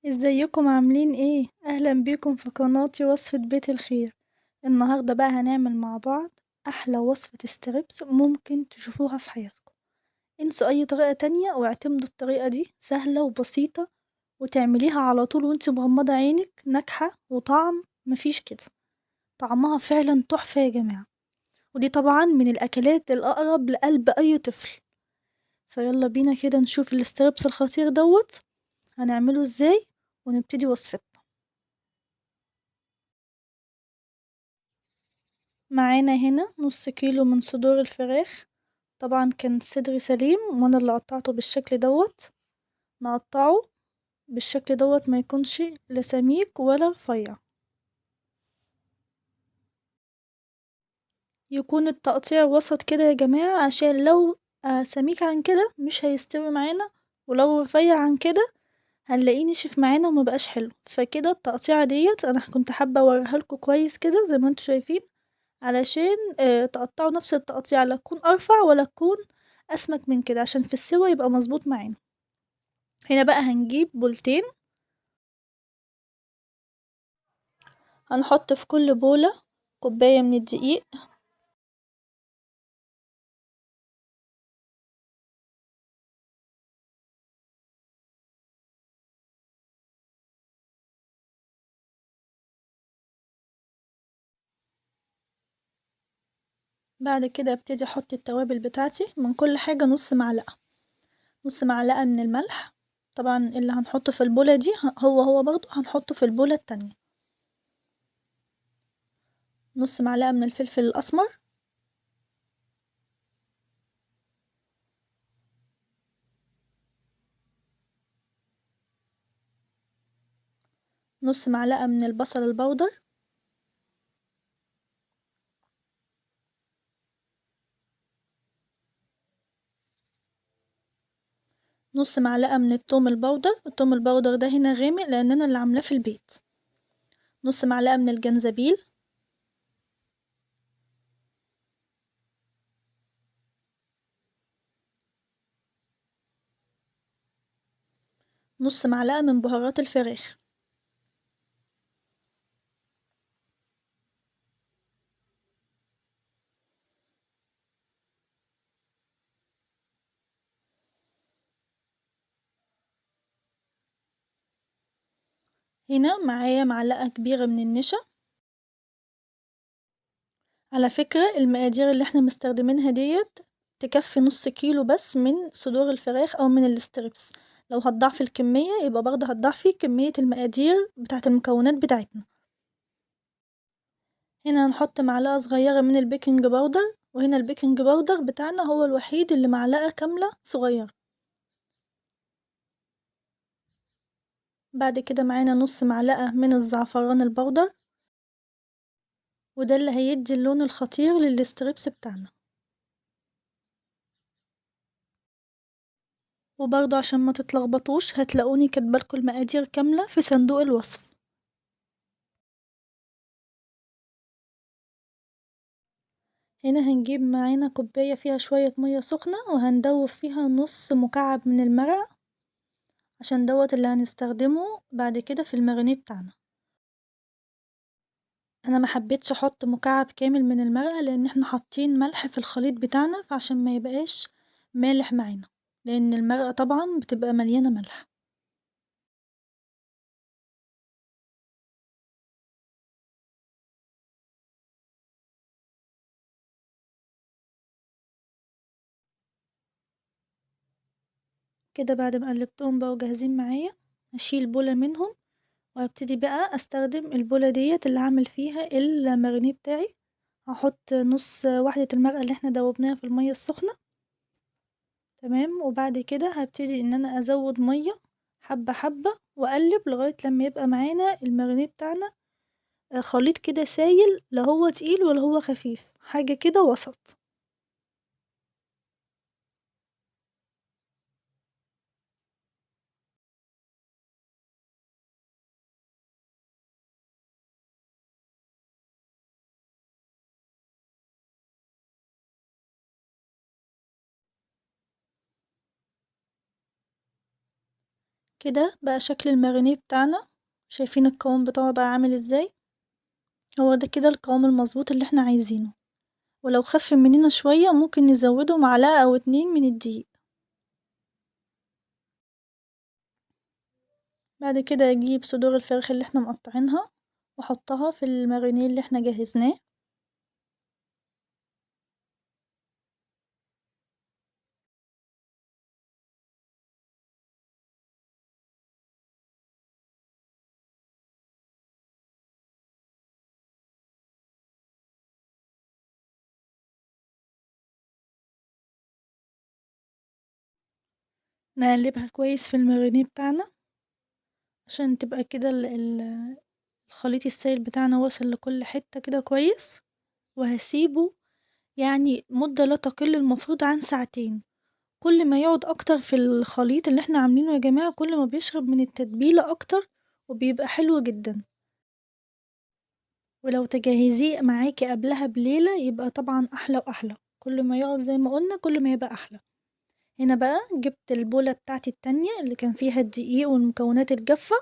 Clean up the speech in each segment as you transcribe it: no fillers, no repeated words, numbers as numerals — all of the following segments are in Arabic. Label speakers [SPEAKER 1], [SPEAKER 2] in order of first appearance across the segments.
[SPEAKER 1] ازيكم عاملين ايه؟ اهلا بيكم في قناتي وصفة بيت الخير. النهاردة بقى هنعمل مع بعض احلى وصفة ستريبس ممكن تشوفوها في حياتكم. انسوا اي طريقة تانية واعتمدوا الطريقة دي، سهلة وبسيطة وتعمليها على طول وانتي مغمضة عينك، ناجحة وطعم مفيش كده. طعمها فعلا تحفة يا جماعة، ودي طبعا من الاكلات الاقرب لقلب اي طفل. فيلا بينا كده نشوف الستريبس الخطير دوت هنعمله ازاي ونبتدي وصفتنا. معانا هنا نص كيلو من صدور الفراخ، طبعا كان الصدر سليم وانا اللي قطعته بالشكل دوت. نقطعه بالشكل دوت، ما يكونش لا سميك ولا رفيع، يكون التقطيع وسط كده يا جماعة، عشان لو سميك عن كده مش هيستوي معانا، ولو رفيع عن كده هنلاقيه نشف معانا ومبقاش حلو. فكده التقطيعة ديت انا كنت حابة اوريها لكم كويس كده زي ما انتوا شايفين، علشان تقطعوا نفس التقطيع، لا تكون ارفع ولا تكون اسمك من كده، عشان في السوا يبقى مظبوط معانا. هنا بقى هنجيب بولتين، هنحط في كل بولة كوباية من الدقيق. بعد كده ابتدي احط التوابل بتاعتي، من كل حاجة نص معلقة، نص معلقة من الملح. طبعا اللي هنحطه في البولة دي هو برضو هنحطه في البولة التانية. نص معلقة من الفلفل الأسمر، نص معلقة من البصل البودر، نص معلقة من التوم البودر. التوم البودر ده هنا غامق لأن أنا اللي عاملاه في البيت. نص معلقة من الجنزبيل، نص معلقة من بهارات الفراخ. هنا معايا معلقة كبيرة من النشا. على فكرة المقادير اللي احنا مستخدمينها ديت تكفي نص كيلو بس من صدور الفراخ او من الستريبس. لو هتضعفي الكمية يبقى برضه هتضعفي كمية المقادير بتاعة المكونات بتاعتنا. هنا هنحط معلقة صغيرة من البيكنج باودر، وهنا البيكنج باودر بتاعنا هو الوحيد اللي معلقة كاملة صغيرة. بعد كده معانا نص معلقة من الزعفران البودر، وده اللي هيدي اللون الخطير للستريبس بتاعنا. وبرضه عشان ما تتلخبطوش هتلاقوني كاتبالكوا المقادير كاملة في صندوق الوصف. هنا هنجيب معانا كوباية فيها شوية مية سخنة، وهندوب فيها نص مكعب من المرق، عشان دوت اللي هنستخدمه بعد كده في المارينيه بتاعنا. انا ما حبيتش احط مكعب كامل من المرقة لان احنا حاطين ملح في الخليط بتاعنا، فعشان ما يبقاش مالح معانا، لان المرقة طبعا بتبقى مليانة ملح. كده بعد ما قلبتهم بقوا جاهزين معايا، هشيل بولة منهم وهبتدي بقى استخدم البولة ديت اللي هعمل فيها المارينيه بتاعي. هحط نص واحدة المرقة اللي احنا دوبناها في المية السخنة، تمام. وبعد كده هبتدي ان انا ازود مية حبة حبة واقلب لغاية لما يبقى معانا المارينيه بتاعنا خليط كده سايل، لا هو تقيل ولا هو خفيف، حاجة كده وسط. كده بقى شكل المارينيه بتاعنا، شايفين القوام بتاعه بقى عامل ازاي؟ هو ده كده القوام المظبوط اللي احنا عايزينه، ولو خف مننا شوية ممكن نزوده معلقة أو 2 من الدقيق. بعد كده أجيب صدور الفراخ اللي احنا مقطعينها واحطها في المارينيه اللي احنا جهزناه. نقلبها كويس في المارينيه بتاعنا عشان تبقى كده الخليط السائل بتاعنا واصل لكل حتة كده كويس، وهسيبه يعني مدة لا تقل المفروض عن ساعتين. كل ما يقعد أكتر في الخليط اللي احنا عاملينه يا جماعة كل ما بيشرب من التتبيلة أكتر وبيبقى حلو جدا. ولو تجهزيه معاكِ قبلها بليلة يبقى طبعًا أحلى وأحلى، كل ما يقعد زي ما قُلنا كل ما يبقى أحلى. هنا بقى جِبت البولة بتاعتي التانية اللي كان فيها الدقيق والمكونات الجافة،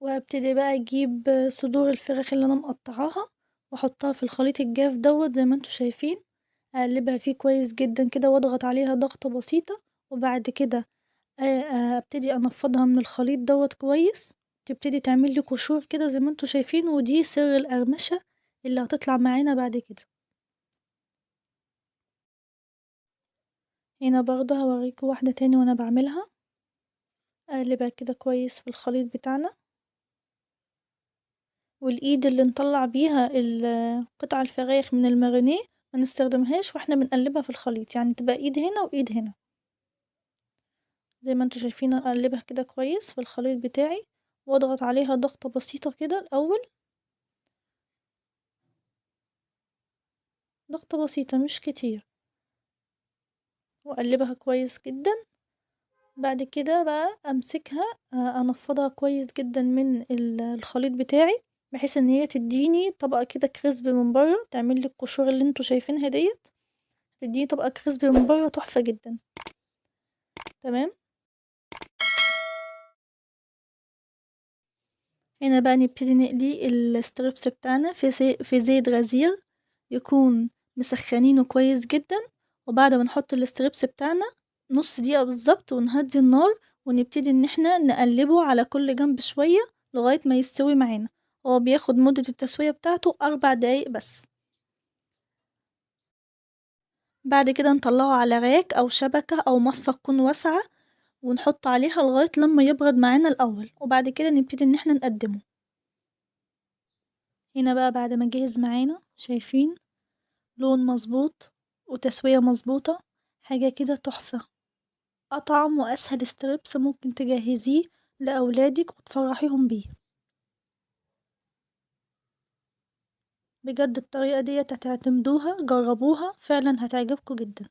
[SPEAKER 1] وهابتدي بقى أجيب صدور الفراخ اللي أنا مقطعاها وأحطها في الخليط الجاف دوّة زي ما أنتم شايفين، أقلبها فيه كويس جدًا كده وأضغط عليها ضغطة بسيطة، وبعد كده أبتدي أنفّضها من الخليط دوّة كويس، تبتدي تعمل لي قشور كده زي ما أنتم شايفين، ودي سر القرمشة اللي هتطلع معانا بعد كده. هنا برضه هاوريكم واحدة تاني وأنا باعملها، أقلبها كده كويس في الخليط بتاعنا، والإيد اللي نطلّع بيها قطع الفراخ من المارينيه ما نستخدمهاش وإحنا بنقلبها في الخليط، يعني تبقى إيد هنا وإيد هنا. زي ما أنتم شايفين أقلبها كده كويس في الخليط بتاعي، وأضغط عليها ضغطة بسيطة كده الأول، ضغطة بسيطة مش كتير، وأقلبها كويس جدًا. بعد كده بقى أمسكها أنفّضها كويس جدًا من الخليط بتاعي، بحيث إن هي تدّيني طبقة كده كريسبي من برّه، تعمل لي القشور اللي أنتم شايفينها ديّة، تدّيني طبقة كريسبي من برّه تحفة جدًا، تمام. هنا بقى نبتدي نقلي الستريبس بتاعنا في زيت غزير، يكون مسخّنينه كويس جدًا، وبعد ما نحط الستريبس بتاعنا نُص دقيقة بالضبط ونهدّي النار، ونبتدي إن إحنا نقلّبه على كل جنب شوية لغاية ما يستوي معانا، هو بياخد مدة التسوية بتاعته 4 دقايق بس. بعد كده نطلّعه على راك أو شبكة أو مصفى تكون واسعة، ونحط عليها لغاية لمّا يبرد معانا الأول، وبعد كده نبتدي إن إحنا نقدّمه. هنا بقى بعد ما جهز معانا شايفين لون مضبوط وتسوية مضبوطة، حاجة كده تحفة، أطعم وأسهل ستريبس ممكن تجهزيه لأولادك وتفرحيهم بيه. بجد الطريقة ديّة هتعتمدوها، جربوها فعلًا هتعجبكم جدًا.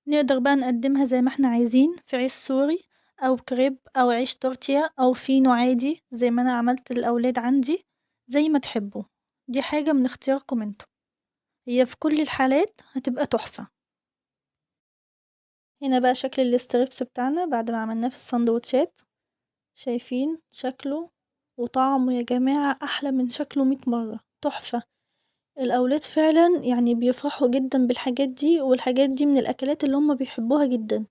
[SPEAKER 1] نقدر بقى نقدمها زي ما إحنا عايزين في عيش سوري أو كريب أو عيش تورتيا أو فينو عادي زي ما أنا عملت للأولاد عندي، زي ما تحبوا، دي حاجة من اختياركم انتم، هي في كل الحالات هتبقى تحفة. هنا بقى شكل الستريبس بتاعنا بعد ما عملناه في الساندوتشات، شايفين شكله وطعمه يا جماعة أحلى من شكله 100 مرة، تحفة. الأولاد فعلًا يعني بيفرحوا جدًا بالحاجات دي، والحاجات دي من الأكلات اللي هُم بيحبوها جدًا.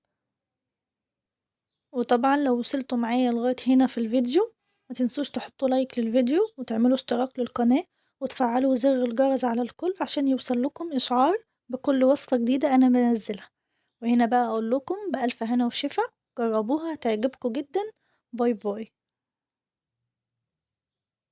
[SPEAKER 1] وطبعًا لو وصلتوا معايا لغاية هنا في الفيديو ما تنسوش تحطوا لايك للفيديو وتعملوا اشتراك للقناة وتفعلوا زر الجرس على الكل عشان يوصل لكم إشعار بكل وصفة جديدة أنا بانزلها. وهنا بقى أقول لكم بألف هنا وشفا، جربوها هتعجبكم جدًا، باي باي.